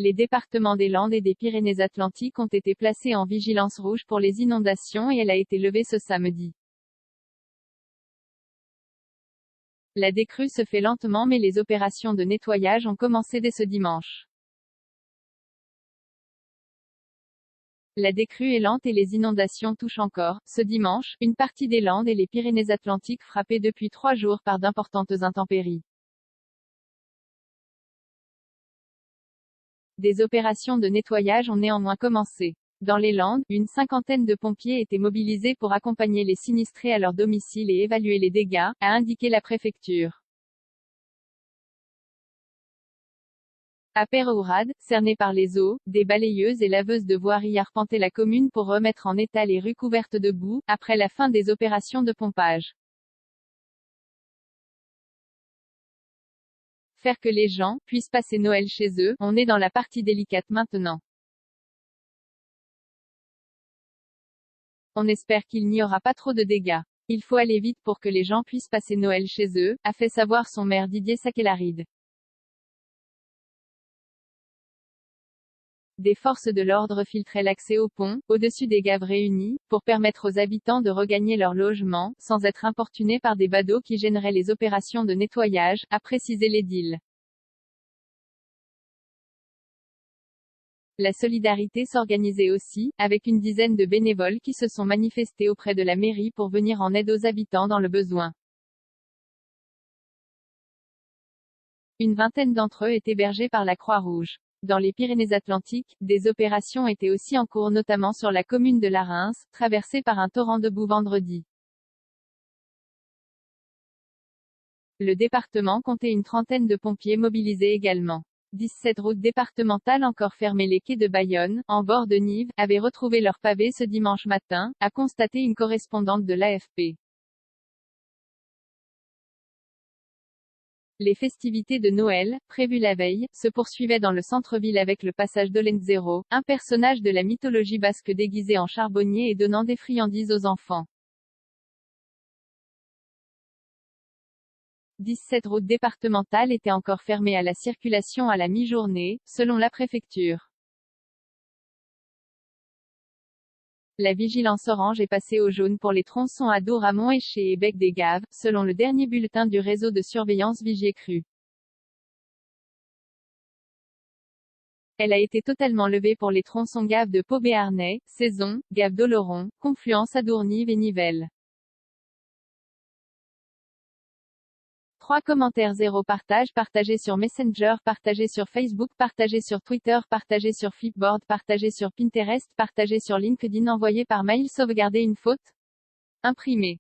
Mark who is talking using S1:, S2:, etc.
S1: Les départements des Landes et des Pyrénées-Atlantiques ont été placés en vigilance rouge pour les inondations et elle a été levée ce samedi. La décrue se fait lentement mais les opérations de nettoyage ont commencé dès ce dimanche. La décrue est lente et les inondations touchent encore, ce dimanche, une partie des Landes et les Pyrénées-Atlantiques frappées depuis 3 jours par d'importantes intempéries. Des opérations de nettoyage ont néanmoins commencé. Dans les Landes, une cinquantaine de pompiers étaient mobilisés pour accompagner les sinistrés à leur domicile et évaluer les dégâts, a indiqué la préfecture. À Peyrehorade, cerné par les eaux, des balayeuses et laveuses de voirie arpentaient la commune pour remettre en état les rues couvertes de boue, après la fin des opérations de pompage. Faire que les gens puissent passer Noël chez eux, on est dans la partie délicate maintenant. On espère qu'il n'y aura pas trop de dégâts. Il faut aller vite pour que les gens puissent passer Noël chez eux, a fait savoir son maire Didier Sakelaride. Des forces de l'ordre filtraient l'accès au pont, au-dessus des gaves réunies, pour permettre aux habitants de regagner leur logement, sans être importunés par des badauds qui gêneraient les opérations de nettoyage, a précisé l'édile. La solidarité s'organisait aussi, avec une dizaine de bénévoles qui se sont manifestés auprès de la mairie pour venir en aide aux habitants dans le besoin. Une vingtaine d'entre eux est hébergée par la Croix-Rouge. Dans les Pyrénées-Atlantiques, des opérations étaient aussi en cours notamment sur la commune de La Reims, traversée par un torrent de boue vendredi. Le département comptait une trentaine de pompiers mobilisés également. 17 routes départementales encore fermées. Les quais de Bayonne, en bord de Nive, avaient retrouvé leurs pavés ce dimanche matin, a constaté une correspondante de l'AFP. Les festivités de Noël, prévues la veille, se poursuivaient dans le centre-ville avec le passage d'Olenzero, un personnage de la mythologie basque déguisé en charbonnier et donnant des friandises aux enfants. 17 routes départementales étaient encore fermées à la circulation à la mi-journée, selon la préfecture. La vigilance orange est passée au jaune pour les tronçons à Doux-Ramon et chez Bec-des-Gaves, selon le dernier bulletin du réseau de surveillance Vigier-Cru. Elle a été totalement levée pour les tronçons Gaves de Pau-Béarnais, Saison, Gaves d'Oloron, Confluence à Dournives et Nivelles. 3 commentaires 0 partage partagé sur Messenger partagé sur Facebook partagé sur Twitter partagé sur Flipboard partagé sur Pinterest partagé sur LinkedIn envoyé par mail sauvegarder une faute imprimé